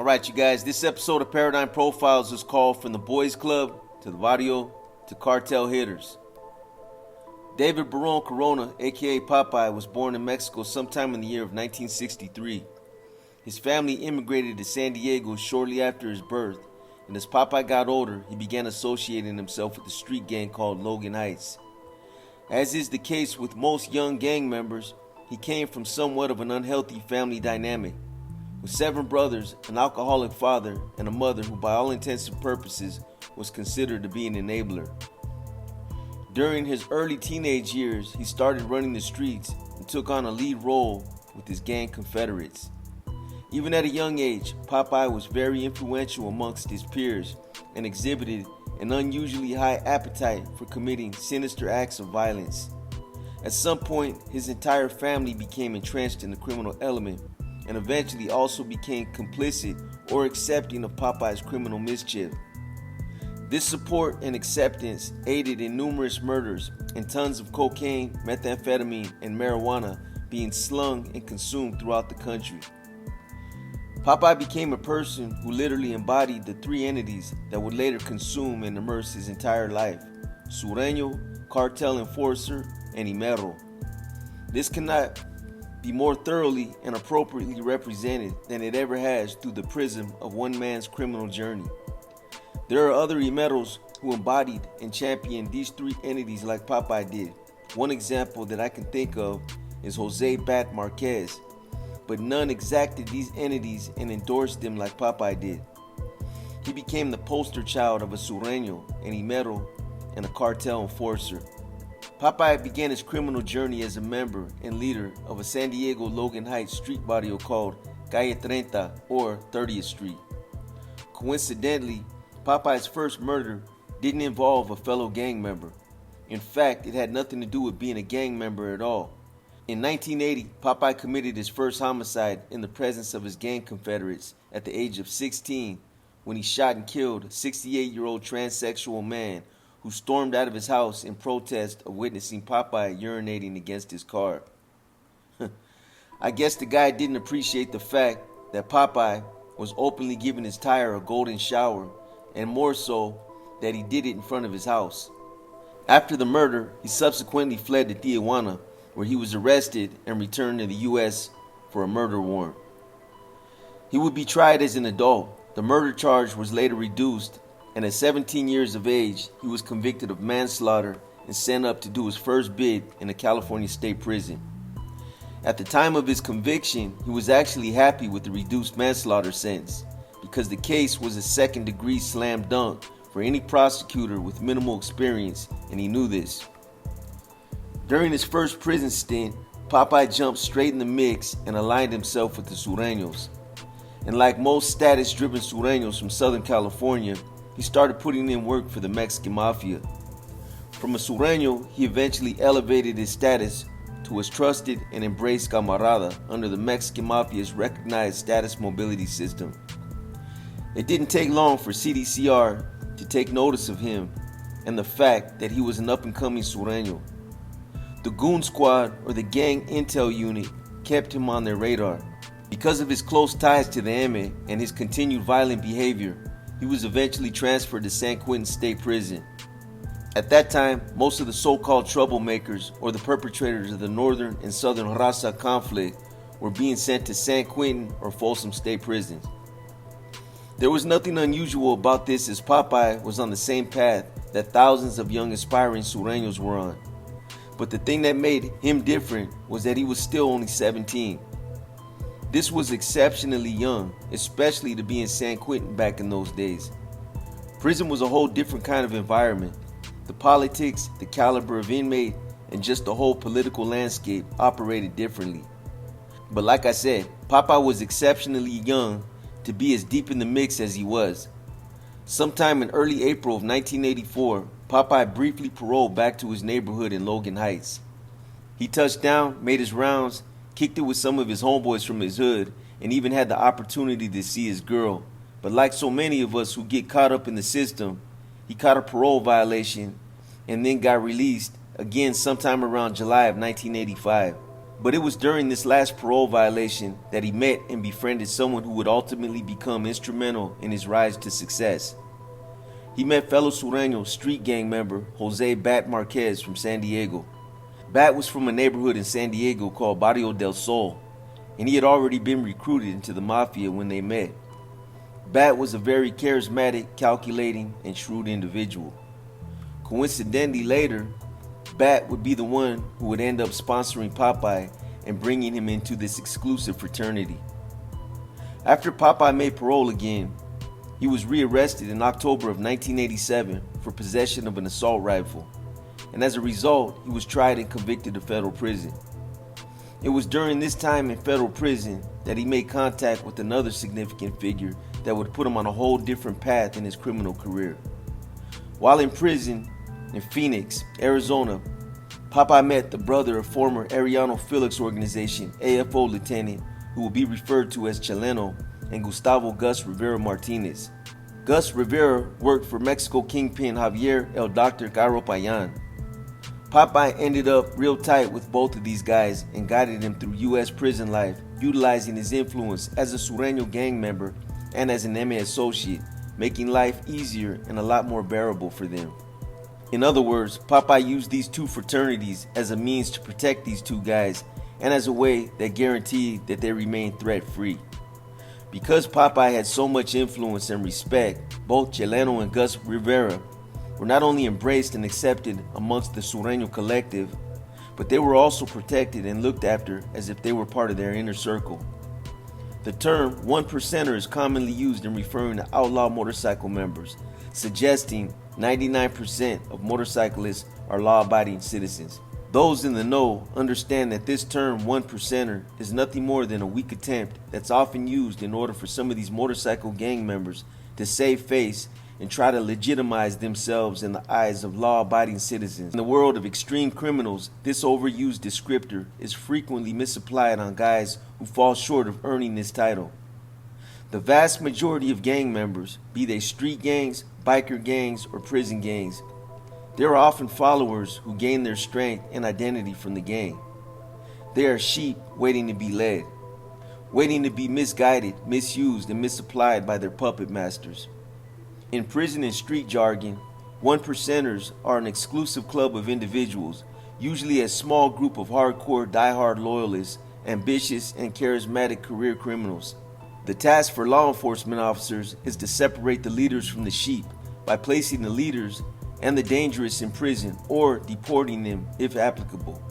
Alright, you guys, this episode of Paradigm Profiles is called From the Boys Club to the Barrio to Cartel Hitters. David Barron Corona, aka Popeye, was born in Mexico sometime in the year of 1963. His family immigrated to San Diego shortly after his birth, and as Popeye got older, he began associating himself with a street gang called Logan Heights. As is the case with most young gang members, he came from somewhat of an unhealthy family dynamic, with 7 brothers, an alcoholic father, and a mother who by all intents and purposes was considered to be an enabler. During his early teenage years, he started running the streets and took on a lead role with his gang confederates. Even at a young age, Popeye was very influential amongst his peers and exhibited an unusually high appetite for committing sinister acts of violence. At some point, his entire family became entrenched in the criminal element and eventually also became complicit or accepting of Popeye's criminal mischief. This support and acceptance aided in numerous murders and tons of cocaine, methamphetamine, and marijuana being slung and consumed throughout the country. Popeye became a person who literally embodied the 3 entities that would later consume and immerse his entire life: Sureño, Cartel enforcer, and Imero. This cannot be more thoroughly and appropriately represented than it ever has through the prism of one man's criminal journey. There are other Imeros who embodied and championed these 3 entities like Popeye did. One example that I can think of is Jose Bat Marquez, but none exacted these entities and endorsed them like Popeye did. He became the poster child of a Sureño, an Imero, and a Cartel enforcer. Popeye began his criminal journey as a member and leader of a San Diego Logan Heights street barrio called Calle 30 or 30th Street. Coincidentally, Popeye's first murder didn't involve a fellow gang member. In fact, it had nothing to do with being a gang member at all. In 1980, Popeye committed his first homicide in the presence of his gang confederates at the age of 16 when he shot and killed a 68-year-old transsexual man who stormed out of his house in protest of witnessing Popeye urinating against his car. I guess the guy didn't appreciate the fact that Popeye was openly giving his tire a golden shower, and more so, that he did it in front of his house. After the murder, he subsequently fled to Tijuana, where he was arrested and returned to the U.S. for a murder warrant. He would be tried as an adult. The murder charge was later reduced, and at 17 years of age, he was convicted of manslaughter and sent up to do his first bid in a California state prison. At the time of his conviction, he was actually happy with the reduced manslaughter sentence because the case was a second-degree slam dunk for any prosecutor with minimal experience, and he knew this. During his first prison stint, Popeye jumped straight in the mix and aligned himself with the Sureños. And like most status-driven Sureños from Southern California, he started putting in work for the Mexican Mafia. From a Sureño, he eventually elevated his status to his trusted and embraced camarada under the Mexican Mafia's recognized status mobility system. It didn't take long for CDCR to take notice of him and the fact that he was an up-and-coming Sureño. The Goon Squad, or the Gang Intel Unit, kept him on their radar. Because of his close ties to the M and his continued violent behavior, he was eventually transferred to San Quentin State Prison. At that time, most of the so-called troublemakers, or the perpetrators of the Northern and Southern Raza conflict, were being sent to San Quentin or Folsom State prisons. There was nothing unusual about this, as Popeye was on the same path that thousands of young aspiring Sureños were on. But the thing that made him different was that he was still only 17. This was exceptionally young, especially to be in San Quentin back in those days. Prison was a whole different kind of environment. The politics, the caliber of inmate, and just the whole political landscape operated differently. But like I said, Popeye was exceptionally young to be as deep in the mix as he was. Sometime in early April of 1984, Popeye briefly paroled back to his neighborhood in Logan Heights. He touched down, made his rounds, kicked it with some of his homeboys from his hood, and even had the opportunity to see his girl. But like so many of us who get caught up in the system, he caught a parole violation and then got released again sometime around July of 1985. But it was during this last parole violation that he met and befriended someone who would ultimately become instrumental in his rise to success. He met fellow Sureño street gang member Jose Bat Marquez from San Diego. Bat was from a neighborhood in San Diego called Barrio del Sol, and he had already been recruited into the mafia when they met. Bat was a very charismatic, calculating, and shrewd individual. Coincidentally, later, Bat would be the one who would end up sponsoring Popeye and bringing him into this exclusive fraternity. After Popeye made parole again, he was rearrested in October of 1987 for possession of an assault rifle, and as a result, he was tried and convicted of federal prison. It was during this time in federal prison that he made contact with another significant figure that would put him on a whole different path in his criminal career. While in prison in Phoenix, Arizona, Popeye met the brother of former Arellano Felix organization AFO lieutenant, who will be referred to as Chileno, and Gustavo Gus Rivera Martinez. Gus Rivera worked for Mexico kingpin Javier El Dr. Caro Payan. Popeye ended up real tight with both of these guys and guided them through U.S. prison life, utilizing his influence as a Sureño gang member and as an MA associate, making life easier and a lot more bearable for them. In other words, Popeye used these two fraternities as a means to protect these two guys and as a way that guaranteed that they remained threat-free. Because Popeye had so much influence and respect, both Chileno and Gus Rivera were not only embraced and accepted amongst the Sureño collective, but they were also protected and looked after as if they were part of their inner circle. The term one percenter is commonly used in referring to outlaw motorcycle members, suggesting 99% of motorcyclists are law-abiding citizens. Those in the know understand that this term one percenter is nothing more than a weak attempt that's often used in order for some of these motorcycle gang members to save face and try to legitimize themselves in the eyes of law-abiding citizens. In the world of extreme criminals, this overused descriptor is frequently misapplied on guys who fall short of earning this title. The vast majority of gang members, be they street gangs, biker gangs, or prison gangs, they are often followers who gain their strength and identity from the gang. They are sheep waiting to be led, waiting to be misguided, misused, and misapplied by their puppet masters. In prison and street jargon, one percenters are an exclusive club of individuals, usually a small group of hardcore, die-hard loyalists, ambitious and charismatic career criminals. The task for law enforcement officers is to separate the leaders from the sheep by placing the leaders and the dangerous in prison or deporting them if applicable.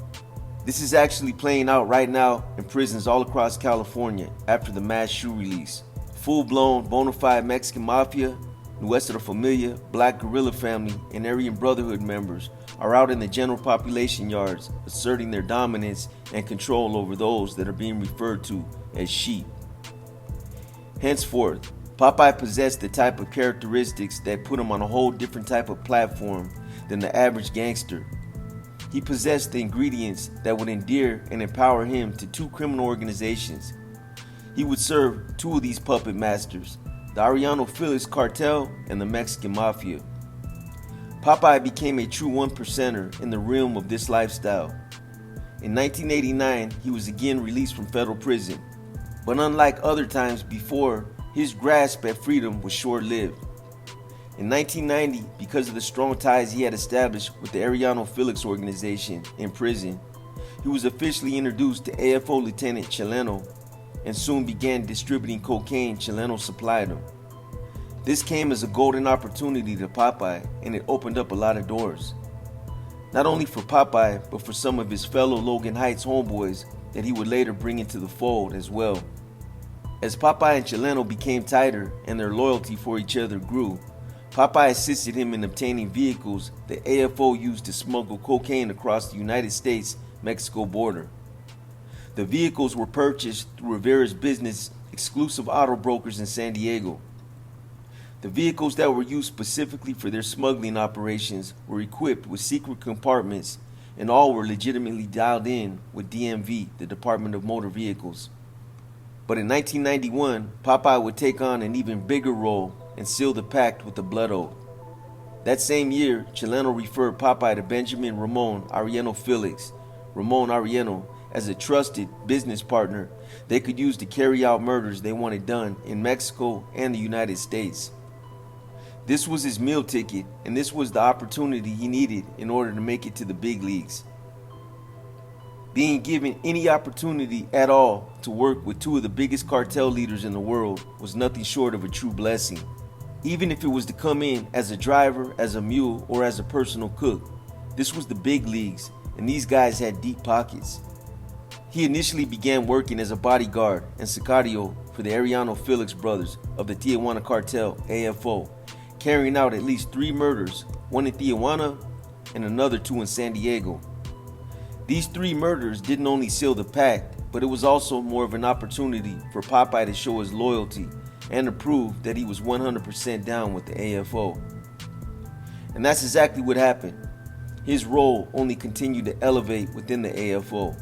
This is actually playing out right now in prisons all across California after the mass shoe release. Full-blown, bona fide Mexican mafia, Nuestra Familia, Black Guerrilla Family, and Aryan Brotherhood members are out in the general population yards asserting their dominance and control over those that are being referred to as sheep. Henceforth, Popeye possessed the type of characteristics that put him on a whole different type of platform than the average gangster. He possessed the ingredients that would endear and empower him to two criminal organizations. He would serve two of these puppet masters, the Arellano Felix Cartel and the Mexican Mafia. Popeye became a true one percenter in the realm of this lifestyle. In 1989, he was again released from federal prison, but unlike other times before, his grasp at freedom was short-lived. In 1990, because of the strong ties he had established with the Arellano Felix organization in prison, he was officially introduced to AFO Lieutenant Chileno and soon began distributing cocaine Chileno supplied him. This came as a golden opportunity to Popeye, and it opened up a lot of doors. Not only for Popeye, but for some of his fellow Logan Heights homeboys that he would later bring into the fold as well. As Popeye and Chileno became tighter and their loyalty for each other grew, Popeye assisted him in obtaining vehicles the AFO used to smuggle cocaine across the United States-Mexico border. The vehicles were purchased through Rivera's business, Exclusive Auto Brokers in San Diego. The vehicles that were used specifically for their smuggling operations were equipped with secret compartments, and all were legitimately dialed in with DMV, the Department of Motor Vehicles. But in 1991, Popeye would take on an even bigger role and seal the pact with the blood oath. That same year, Chileno referred Popeye to Benjamin Ramon Arellano Felix, Ramon Arellano, as a trusted business partner they could use to carry out murders they wanted done in Mexico and the United States. This was his meal ticket, and this was the opportunity he needed in order to make it to the big leagues. Being given any opportunity at all to work with two of the biggest cartel leaders in the world was nothing short of a true blessing. Even if it was to come in as a driver, as a mule, or as a personal cook, this was the big leagues, and these guys had deep pockets. He initially began working as a bodyguard and sicario for the Arellano Felix brothers of the Tijuana Cartel, AFO, carrying out at least 3 murders, one in Tijuana and another 2 in San Diego. These 3 murders didn't only seal the pact, but it was also more of an opportunity for Popeye to show his loyalty and to prove that he was 100% down with the AFO. And that's exactly what happened. His role only continued to elevate within the AFO.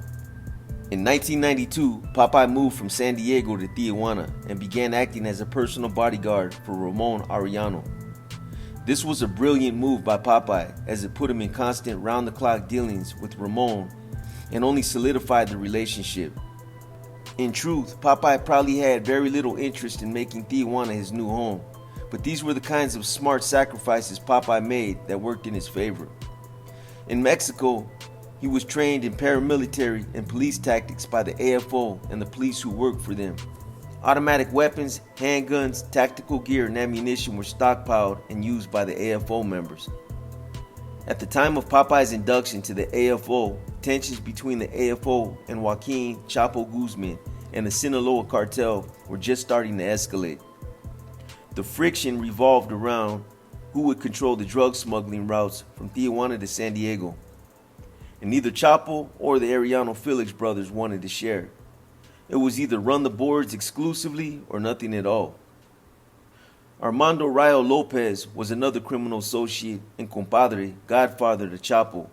In 1992, Popeye moved from San Diego to Tijuana and began acting as a personal bodyguard for Ramon Arellano. This was a brilliant move by Popeye, as it put him in constant round-the-clock dealings with Ramon and only solidified the relationship. In truth, Popeye probably had very little interest in making Tijuana his new home, but these were the kinds of smart sacrifices Popeye made that worked in his favor. In Mexico, he was trained in paramilitary and police tactics by the AFO and the police who worked for them. Automatic weapons, handguns, tactical gear, and ammunition were stockpiled and used by the AFO members. At the time of Popeye's induction to the AFO, tensions between the AFO and Joaquin Chapo Guzman and the Sinaloa cartel were just starting to escalate. The friction revolved around who would control the drug smuggling routes from Tijuana to San Diego. And neither Chapo or the Arellano Felix brothers wanted to share. It was either run the boards exclusively or nothing at all. Armando Rayo Lopez was another criminal associate and compadre, godfather to Chapo.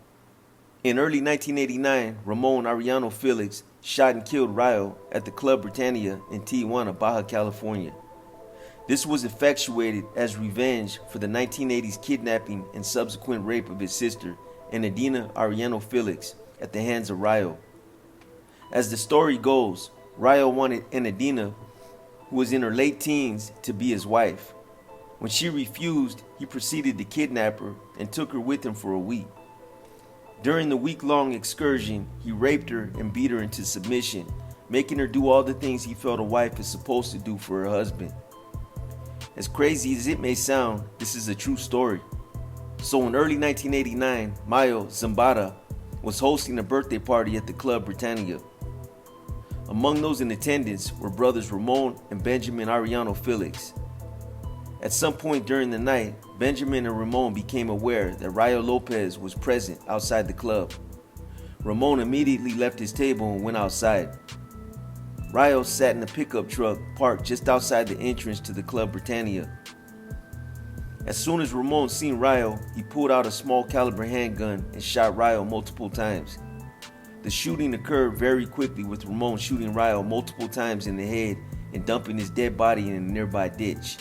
In early 1989, Ramon Arellano Felix shot and killed Rayo at the Club Britannia in Tijuana, Baja California. This was effectuated as revenge for the 1980s kidnapping and subsequent rape of his sister, Enedina Arellano Felix, at the hands of Rayo. As the story goes, Rayo wanted Enedina, who was in her late teens, to be his wife. When she refused, he proceeded to kidnap her and took her with him for a week. During the week-long excursion, he raped her and beat her into submission, making her do all the things he felt a wife is supposed to do for her husband. As crazy as it may sound, this is a true story. So in early 1989, Mayo Zambada was hosting a birthday party at the Club Britannia. Among those in attendance were brothers Ramon and Benjamin Arellano Felix. At some point during the night, Benjamin and Ramon became aware that Rayo Lopez was present outside the club. Ramon immediately left his table and went outside. Rayo sat in a pickup truck parked just outside the entrance to the Club Britannia. As soon as Ramon seen Rayo, he pulled out a small caliber handgun and shot Rayo multiple times. The shooting occurred very quickly, with Ramon shooting Rayo multiple times in the head and dumping his dead body in a nearby ditch.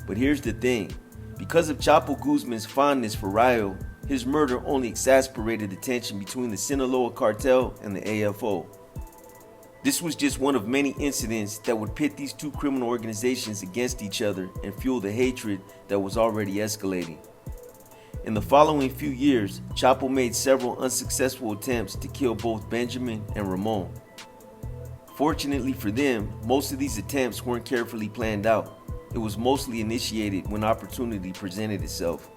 But here's the thing, because of Chapo Guzman's fondness for Rayo, his murder only exacerbated the tension between the Sinaloa cartel and the AFO. This was just one of many incidents that would pit these two criminal organizations against each other and fuel the hatred that was already escalating. In the following few years, Chapo made several unsuccessful attempts to kill both Benjamin and Ramon. Fortunately for them, most of these attempts weren't carefully planned out. It was mostly initiated when opportunity presented itself.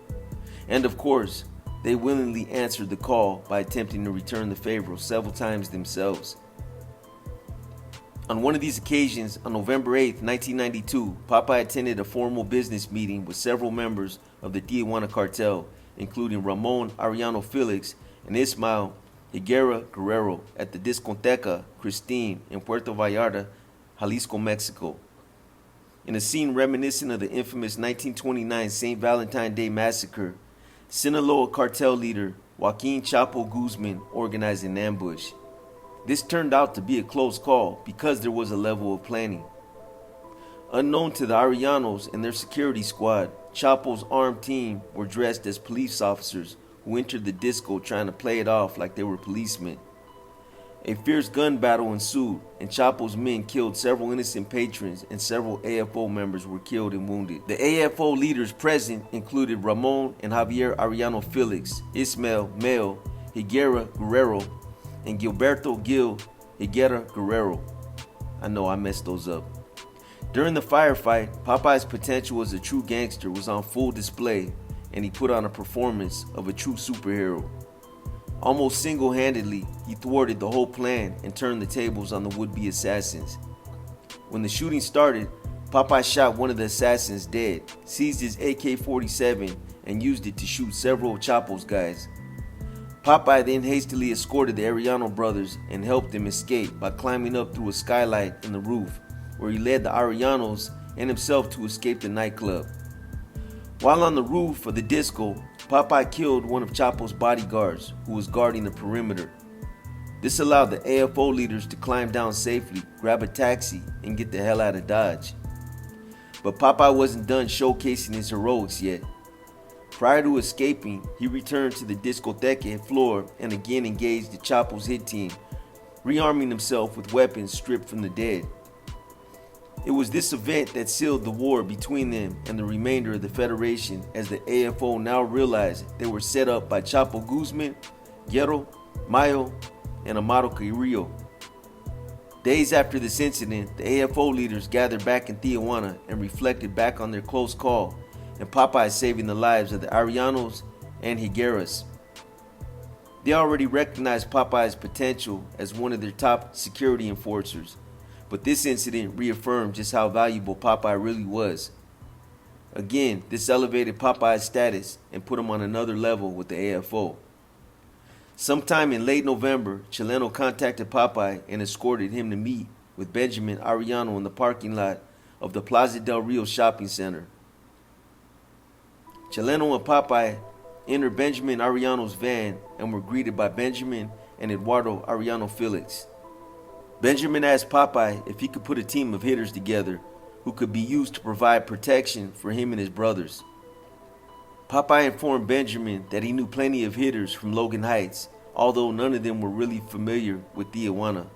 And of course, they willingly answered the call by attempting to return the favor several times themselves. On one of these occasions, on November 8, 1992, Popeye attended a formal business meeting with several members of the Tijuana cartel, including Ramon Arellano Felix and Ismael Higuera Guerrero at the Discoteca Christine in Puerto Vallarta, Jalisco, Mexico. In a scene reminiscent of the infamous 1929 St. Valentine's Day massacre, Sinaloa cartel leader Joaquin Chapo Guzman organized an ambush. This turned out to be a close call because there was a level of planning. Unknown to the Arellanos and their security squad, Chapo's armed team were dressed as police officers who entered the disco trying to play it off like they were policemen. A fierce gun battle ensued, and Chapo's men killed several innocent patrons, and several AFO members were killed and wounded. The AFO leaders present included Ramon and Javier Arellano Felix, Ismael Mel Higuera Guerrero, and Gilberto Gil Higuera Guerrero. I know I messed those up. During the firefight, Popeye's potential as a true gangster was on full display, and he put on a performance of a true superhero. Almost single-handedly, he thwarted the whole plan and turned the tables on the would-be assassins. When the shooting started, Popeye shot one of the assassins dead, seized his AK-47, and used it to shoot several of Chapo's guys. Popeye then hastily escorted the Arellano brothers and helped them escape by climbing up through a skylight in the roof, where he led the Arellanos and himself to escape the nightclub. While on the roof of the disco, Popeye killed one of Chapo's bodyguards who was guarding the perimeter. This allowed the AFO leaders to climb down safely, grab a taxi, and get the hell out of Dodge. But Popeye wasn't done showcasing his heroics yet. Prior to escaping, he returned to the discotheque floor and again engaged the Chapo's hit team, rearming himself with weapons stripped from the dead. It was this event that sealed the war between them and the remainder of the Federation, as the AFO now realized they were set up by Chapo Guzman, Guerrero, Mayo, and Amado Carrillo. Days after this incident, the AFO leaders gathered back in Tijuana and reflected back on their close call and Popeye saving the lives of the Arellanos and Higueras. They already recognized Popeye's potential as one of their top security enforcers, but this incident reaffirmed just how valuable Popeye really was. Again, this elevated Popeye's status and put him on another level with the AFO. Sometime in late November, Chileno contacted Popeye and escorted him to meet with Benjamin Arellano in the parking lot of the Plaza del Rio shopping center. Chileno and Popeye entered Benjamin Arellano's van and were greeted by Benjamin and Eduardo Arellano Felix. Benjamin asked Popeye if he could put a team of hitters together who could be used to provide protection for him and his brothers. Popeye informed Benjamin that he knew plenty of hitters from Logan Heights, although none of them were really familiar with Tijuana.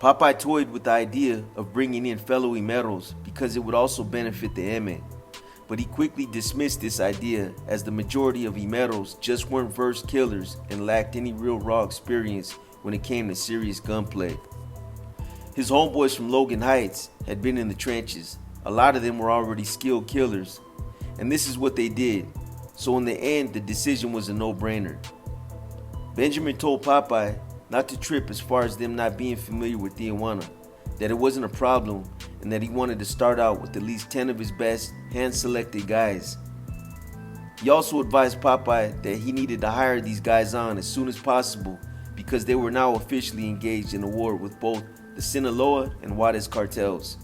Popeye toyed with the idea of bringing in fellow Imeros because it would also benefit the M, but he quickly dismissed this idea as the majority of Imeros just weren't versed killers and lacked any real raw experience when it came to serious gunplay. His homeboys from Logan Heights had been in the trenches. A lot of them were already skilled killers, and this is what they did. So in the end, the decision was a no-brainer. Benjamin told Popeye not to trip as far as them not being familiar with Tijuana, that it wasn't a problem, and that he wanted to start out with at least 10 of his best hand-selected guys. He also advised Popeye that he needed to hire these guys on as soon as possible because they were now officially engaged in a war with both the Sinaloa and Juarez cartels.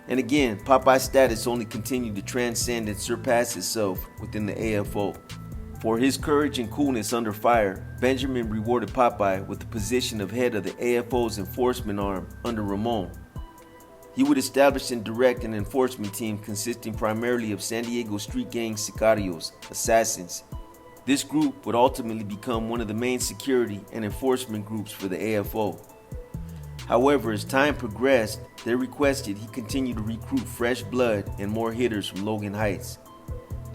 And again, Popeye's status only continued to transcend and surpass itself within the AFO. For his courage and coolness under fire, Benjamin rewarded Popeye with the position of head of the AFO's enforcement arm under Ramon. He would establish and direct an enforcement team consisting primarily of San Diego street gang sicarios, assassins. This group would ultimately become one of the main security and enforcement groups for the AFO. However, as time progressed, they requested he continue to recruit fresh blood and more hitters from Logan Heights.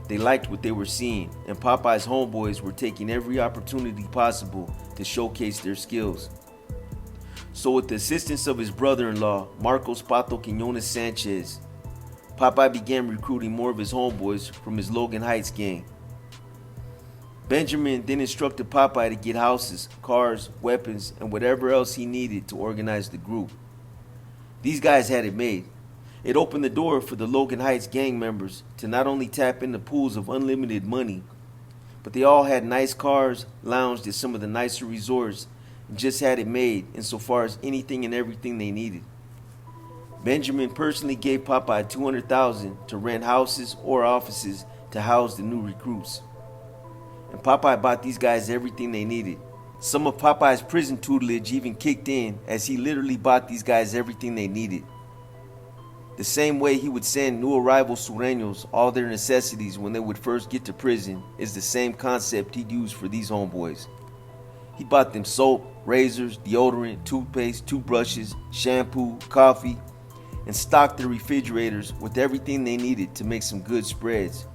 They liked what they were seeing, and Popeye's homeboys were taking every opportunity possible to showcase their skills. So with the assistance of his brother-in-law, Marcos Pato Quiñones Sanchez, Popeye began recruiting more of his homeboys from his Logan Heights gang. Benjamin then instructed Popeye to get houses, cars, weapons, and whatever else he needed to organize the group. These guys had it made. It opened the door for the Logan Heights gang members to not only tap into pools of unlimited money, but they all had nice cars, lounged at some of the nicer resorts, and just had it made insofar as anything and everything they needed. Benjamin personally gave Popeye $200,000 to rent houses or offices to house the new recruits. And Popeye bought these guys everything they needed. Some of Popeye's prison tutelage even kicked in, as he literally bought these guys everything they needed. The same way he would send new arrival sureños all their necessities when they would first get to prison is the same concept he'd use for these homeboys. He bought them soap, razors, deodorant, toothpaste, toothbrushes, shampoo, coffee, and stocked their refrigerators with everything they needed to make some good spreads.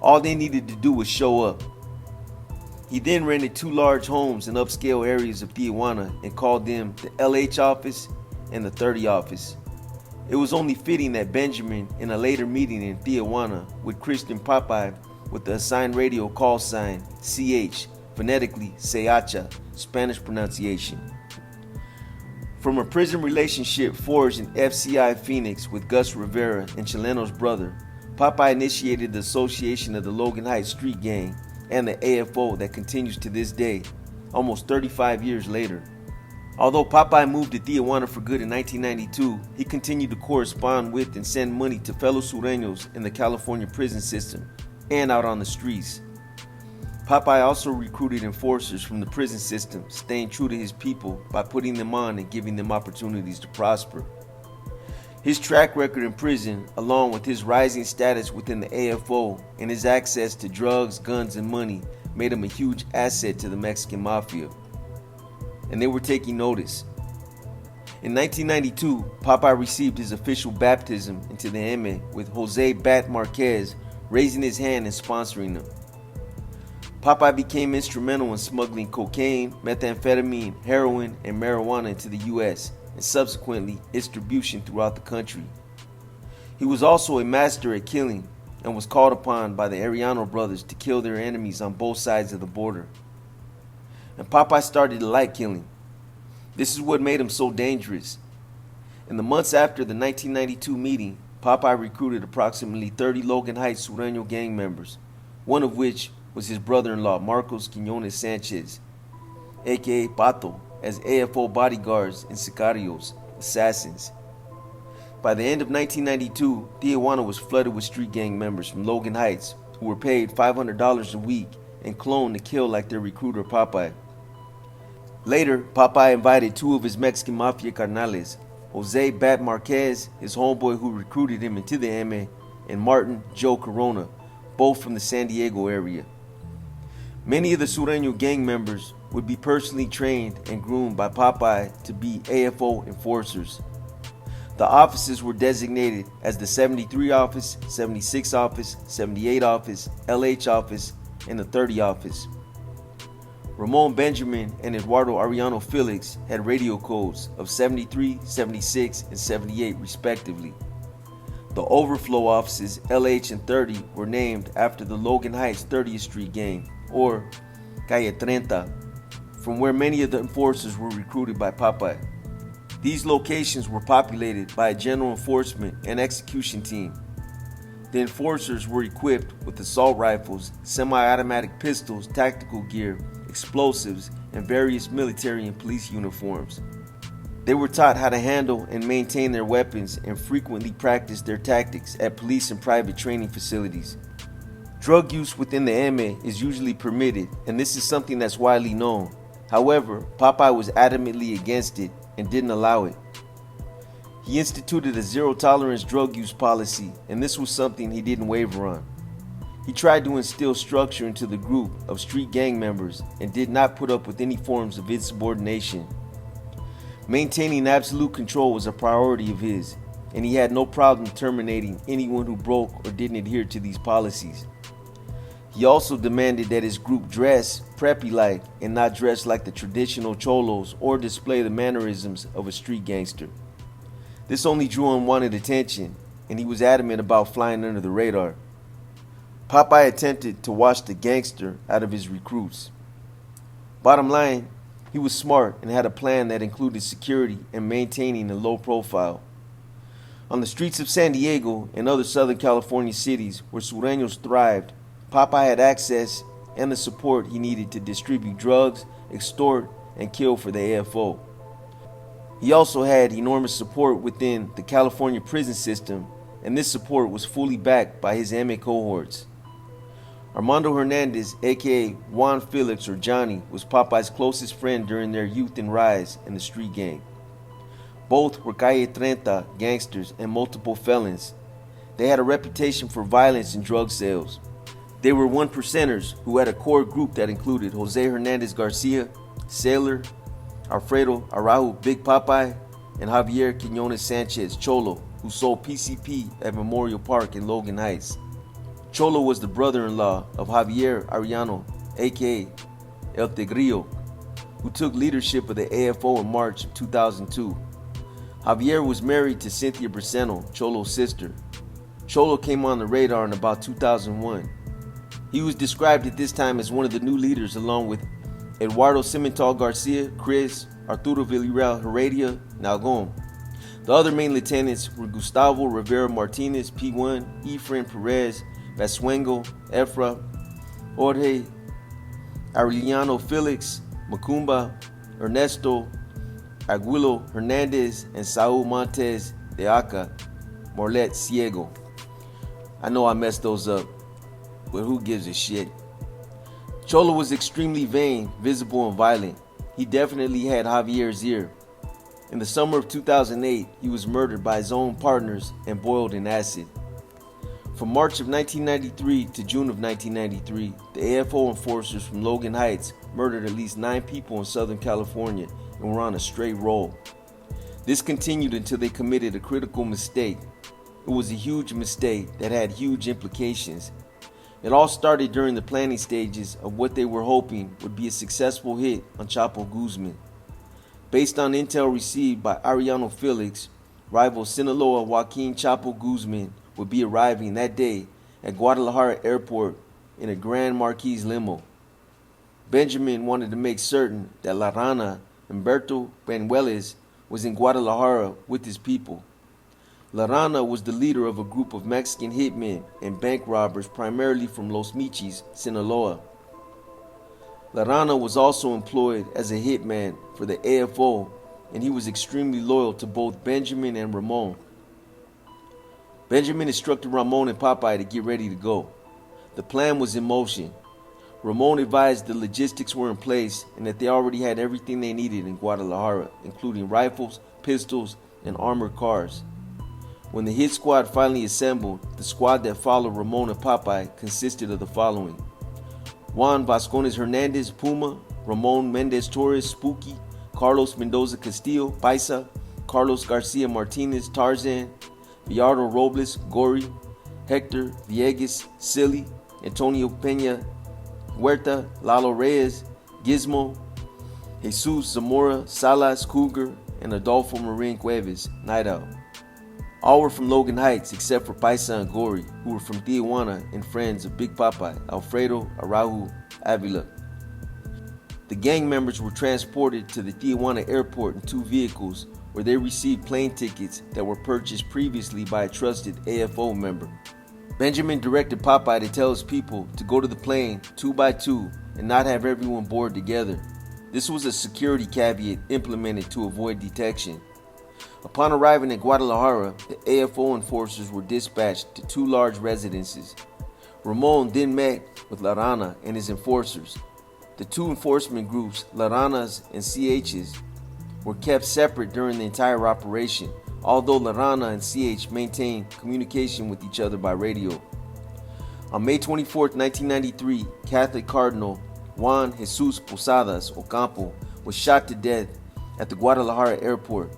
All they needed to do was show up. He then rented 2 large homes in upscale areas of Tijuana and called them the LH office and the 30 office. It was only fitting that Benjamin, in a later meeting in Tijuana, would christen Popeye with the assigned radio call sign CH, phonetically Seacha, Spanish pronunciation. From a prison relationship forged in FCI Phoenix with Gus Rivera and Chileno's brother, Popeye initiated the association of the Logan Heights street gang and the AFO that continues to this day, almost 35 years later. Although Popeye moved to Tijuana for good in 1992, he continued to correspond with and send money to fellow Sureños in the California prison system and out on the streets. Popeye also recruited enforcers from the prison system, staying true to his people by putting them on and giving them opportunities to prosper. His track record in prison, along with his rising status within the AFO and his access to drugs, guns, and money, made him a huge asset to the Mexican mafia. And they were taking notice. In 1992, Popeye received his official baptism into the M with Jose Bat Marquez raising his hand and sponsoring him. Popeye became instrumental in smuggling cocaine, methamphetamine, heroin, and marijuana into the U.S., and subsequently its distribution throughout the country. He was also a master at killing and was called upon by the Arellano brothers to kill their enemies on both sides of the border. And Popeye started to like killing. This is what made him so dangerous. In the months after the 1992 meeting, Popeye recruited approximately 30 Logan Heights Sureño gang members, one of which was his brother-in-law Marcos Quiñones Sanchez, aka Pato, as AFO bodyguards and sicarios, assassins. By the end of 1992, Tijuana was flooded with street gang members from Logan Heights who were paid $500 a week and cloned to kill like their recruiter Popeye. Later, Popeye invited 2 of his Mexican mafia carnales, Jose Bat Marquez, his homeboy who recruited him into the MA, and Martin Joe Corona, both from the San Diego area. Many of the Sureño gang members would be personally trained and groomed by Popeye to be AFO enforcers. The offices were designated as the 73 office, 76 office, 78 office, LH office, and the 30 office. Ramon Benjamin and Eduardo Arellano Felix had radio codes of 73, 76, and 78 respectively. The overflow offices LH and 30 were named after the Logan Heights 30th Street gang, or Calle 30, from where many of the enforcers were recruited by Popeye. These locations were populated by a general enforcement and execution team. The enforcers were equipped with assault rifles, semi-automatic pistols, tactical gear, explosives, and various military and police uniforms. They were taught how to handle and maintain their weapons and frequently practiced their tactics at police and private training facilities. Drug use within the MA is usually permitted, and this is something that's widely known. However, Popeye was adamantly against it and didn't allow it. He instituted a zero-tolerance drug use policy, and this was something he didn't waver on. He tried to instill structure into the group of street gang members and did not put up with any forms of insubordination. Maintaining absolute control was a priority of his, and he had no problem terminating anyone who broke or didn't adhere to these policies. He also demanded that his group dress preppy-like and not dress like the traditional cholos or display the mannerisms of a street gangster. This only drew unwanted attention, and he was adamant about flying under the radar. Popeye attempted to wash the gangster out of his recruits. Bottom line, he was smart and had a plan that included security and maintaining a low profile. On the streets of San Diego and other Southern California cities where Sureños thrived, Popeye had access and the support he needed to distribute drugs, extort, and kill for the AFO. He also had enormous support within the California prison system, and this support was fully backed by his MA cohorts. Armando Hernandez, aka Juan Felix or Johnny, was Popeye's closest friend during their youth and rise in the street gang. Both were Calle 30 gangsters and multiple felons. They had a reputation for violence and drug sales. They were one percenters who had a core group that included Jose Hernandez Garcia, Sailor, Alfredo Araujo Big Popeye, and Javier Quinones Sanchez Cholo, who sold PCP at Memorial Park in Logan Heights. Cholo was the brother-in-law of Javier Arellano, aka El Tigrillo, who took leadership of the AFO in March of 2002. Javier was married to Cynthia Braceno, Cholo's sister. Cholo came on the radar in about 2001. He was described at this time as one of the new leaders along with Eduardo Cimental Garcia, Chris, Arturo Villarreal Heredia, and Algon. The other main lieutenants were Gustavo Rivera Martinez, P1, Efrain Perez, Basuengo, Efra, Jorge Aureliano Felix, Macumba, Ernesto Aguilo Hernandez, and Saul Montes de Aca Morlet Ciego. I know I messed those up, but who gives a shit? Cholo was extremely vain, visible, and violent. He definitely had Javier's ear. In the summer of 2008, he was murdered by his own partners and boiled in acid. From March of 1993 to June of 1993, the AFO enforcers from Logan Heights murdered at least 9 people in Southern California and were on a straight roll. This continued until they committed a critical mistake. It was a huge mistake that had huge implications. It all started during the planning stages of what they were hoping would be a successful hit on Chapo Guzman. Based on intel received by Arellano Felix, rival Sinaloa Joaquin Chapo Guzman would be arriving that day at Guadalajara Airport in a Grand Marquis limo. Benjamin wanted to make certain that La Rana, Humberto Benueles, was in Guadalajara with his people. La Rana was the leader of a group of Mexican hitmen and bank robbers primarily from Los Michis, Sinaloa. La Rana was also employed as a hitman for the AFO, and he was extremely loyal to both Benjamin and Ramon. Benjamin instructed Ramon and Popeye to get ready to go. The plan was in motion. Ramon advised the logistics were in place and that they already had everything they needed in Guadalajara, including rifles, pistols, and armored cars. When the hit squad finally assembled, the squad that followed Ramon and Popeye consisted of the following: Juan Vascones Hernandez, Puma; Ramon Mendez Torres, Spooky; Carlos Mendoza Castillo, Paisa; Carlos Garcia Martinez, Tarzan; Villardo Robles, Gory; Hector Villegas, Silly; Antonio Peña Huerta, Lalo Reyes, Gizmo; Jesus Zamora, Salas, Cougar; and Adolfo Marin Cuevas, Night Owl. All were from Logan Heights except for Paisa and Gory, who were from Tijuana and friends of Big Popeye, Alfredo Araujo Avila. The gang members were transported to the Tijuana airport in 2 vehicles where they received plane tickets that were purchased previously by a trusted AFO member. Benjamin directed Popeye to tell his people to go to the plane 2 by 2 and not have everyone board together. This was a security caveat implemented to avoid detection. Upon arriving at Guadalajara, the AFO enforcers were dispatched to 2 large residences. Ramon then met with La Rana and his enforcers. The 2 enforcement groups, La Rana's and CH's, were kept separate during the entire operation, although La Rana and CH maintained communication with each other by radio. On May 24, 1993, Catholic Cardinal Juan Jesus Posadas Ocampo was shot to death at the Guadalajara airport.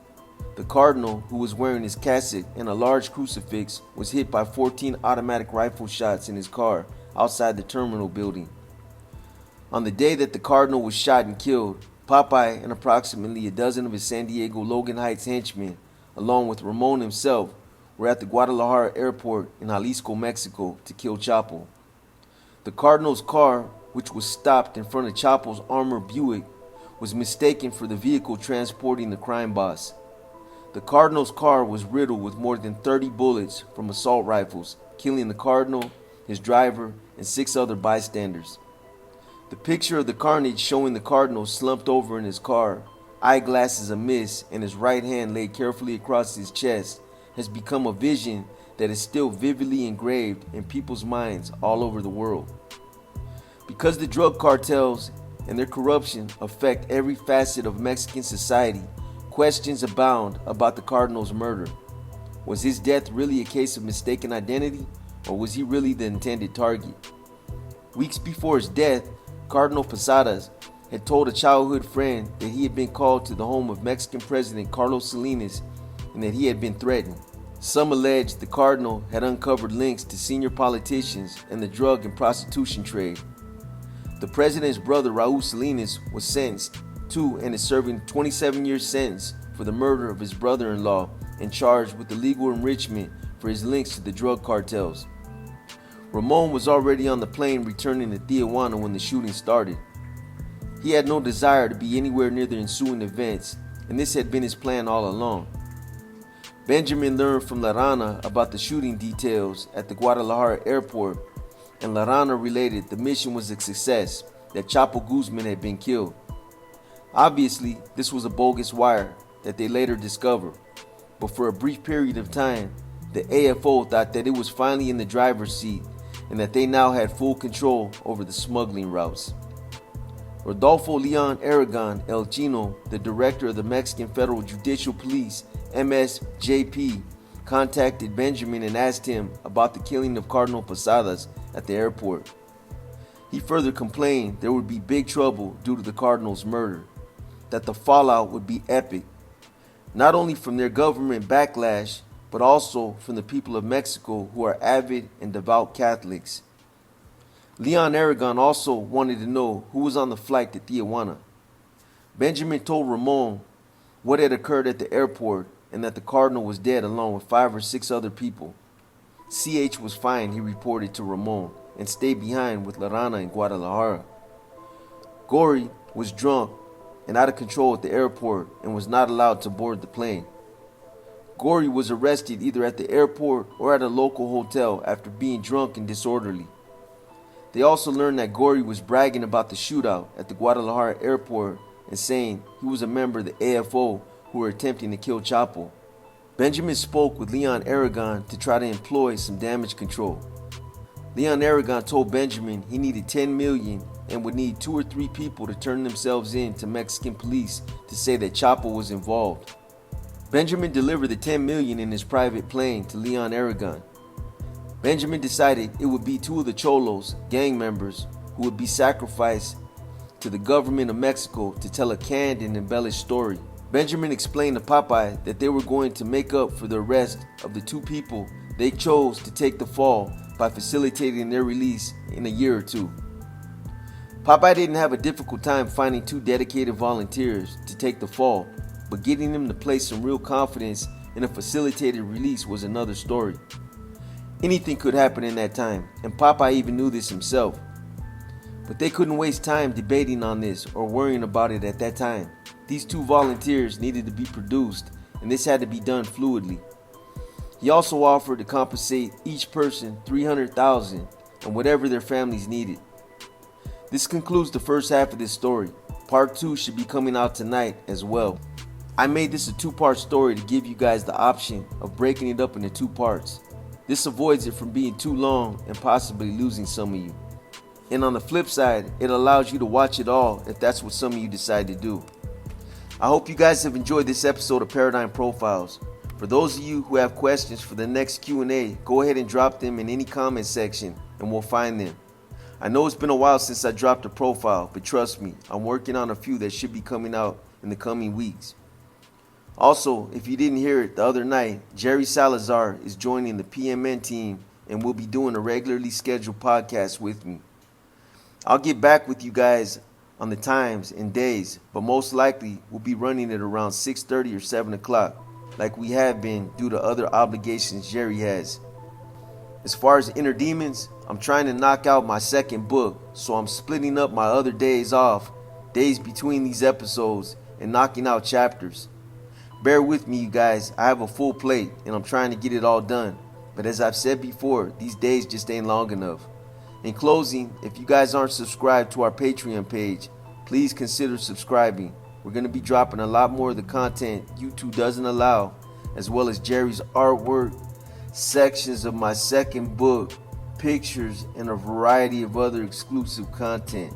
The Cardinal, who was wearing his cassock and a large crucifix, was hit by 14 automatic rifle shots in his car outside the terminal building. On the day that the Cardinal was shot and killed, Popeye and approximately a dozen of his San Diego Logan Heights henchmen, along with Ramon himself, were at the Guadalajara airport in Jalisco, Mexico, to kill Chapo. The Cardinal's car, which was stopped in front of Chapo's armored Buick, was mistaken for the vehicle transporting the crime boss. The Cardinal's car was riddled with more than 30 bullets from assault rifles, killing the Cardinal, his driver, and 6 other bystanders. The picture of the carnage showing the Cardinal slumped over in his car, eyeglasses amiss, and his right hand laid carefully across his chest has become a vision that is still vividly engraved in people's minds all over the world. Because the drug cartels and their corruption affect every facet of Mexican society, questions abound about the Cardinal's murder. Was his death really a case of mistaken identity, or was he really the intended target? Weeks before his death, Cardinal Posadas had told a childhood friend that he had been called to the home of Mexican President Carlos Salinas and that he had been threatened. Some alleged the Cardinal had uncovered links to senior politicians and the drug and prostitution trade. The president's brother Raul Salinas was sentenced to and is serving a 27-year sentence for the murder of his brother-in-law and charged with illegal enrichment for his links to the drug cartels. Ramon was already on the plane returning to Tijuana when the shooting started. He had no desire to be anywhere near the ensuing events, and this had been his plan all along. Benjamin learned from La Rana about the shooting details at the Guadalajara airport, and La Rana related the mission was a success, that Chapo Guzman had been killed. Obviously, this was a bogus wire that they later discovered, but for a brief period of time, the AFO thought that it was finally in the driver's seat and that they now had full control over the smuggling routes. Rodolfo Leon Aragon El Chino, the director of the Mexican Federal Judicial Police, MSJP, contacted Benjamin and asked him about the killing of Cardinal Posadas at the airport. He further complained there would be big trouble due to the Cardinal's murder, that the fallout would be epic, not only from their government backlash, but also from the people of Mexico who are avid and devout Catholics. Leon Aragon also wanted to know who was on the flight to Tijuana. Benjamin told Ramon what had occurred at the airport and that the Cardinal was dead along with 5 or 6 other people. CH was fine, he reported to Ramon, and stayed behind with La Rana in Guadalajara. Gory was drunk and out of control at the airport and was not allowed to board the plane. Gory was arrested either at the airport or at a local hotel after being drunk and disorderly. They also learned that Gory was bragging about the shootout at the Guadalajara airport and saying he was a member of the AFO who were attempting to kill Chapo. Benjamin spoke with Leon Aragon to try to employ some damage control. Leon Aragon told Benjamin he needed $10 million and would need 2 or 3 people to turn themselves in to Mexican police to say that Chapo was involved. Benjamin delivered the $10 million in his private plane to Leon Aragon. Benjamin decided it would be 2 of the Cholos, gang members, who would be sacrificed to the government of Mexico to tell a canned and embellished story. Benjamin explained to Popeye that they were going to make up for the arrest of the 2 people they chose to take the fall by facilitating their release in a year or 2. Popeye didn't have a difficult time finding 2 dedicated volunteers to take the fall, but getting them to place some real confidence in a facilitated release was another story. Anything could happen in that time, and Popeye even knew this himself. But they couldn't waste time debating on this or worrying about it at that time. These 2 volunteers needed to be produced, and this had to be done fluidly. He also offered to compensate each person $300,000 and whatever their families needed. This concludes the first half of this story. Part 2 should be coming out tonight as well. I made this a 2-part story to give you guys the option of breaking it up into 2 parts. This avoids it from being too long and possibly losing some of you. And on the flip side, it allows you to watch it all if that's what some of you decide to do. I hope you guys have enjoyed this episode of Paradigm Profiles. For those of you who have questions for the next Q&A, go ahead and drop them in any comment section and we'll find them. I know it's been a while since I dropped a profile, but trust me, I'm working on a few that should be coming out in the coming weeks. Also, if you didn't hear it the other night, Jerry Salazar is joining the PMN team and will be doing a regularly scheduled podcast with me. I'll get back with you guys on the times and days, but most likely we'll be running it around 6:30 or 7 o'clock, like we have been due to other obligations Jerry has. As far as Inner Demons, I'm trying to knock out my 2nd book, so I'm splitting up my other days off, days between these episodes, and knocking out chapters. Bear with me, you guys. I have a full plate and I'm trying to get it all done. But as I've said before, these days just ain't long enough. In closing, if you guys aren't subscribed to our Patreon page, please consider subscribing. We're going to be dropping a lot more of the content YouTube doesn't allow, as well as Jerry's artwork, sections of my 2nd book, pictures, and a variety of other exclusive content.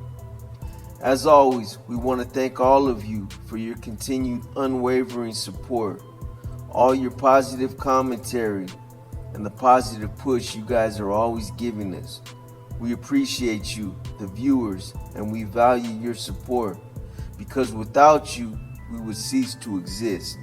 As always, we want to thank all of you for your continued unwavering support, all your positive commentary, and the positive push you guys are always giving us. We appreciate you, the viewers, and we value your support, because without you, we would cease to exist.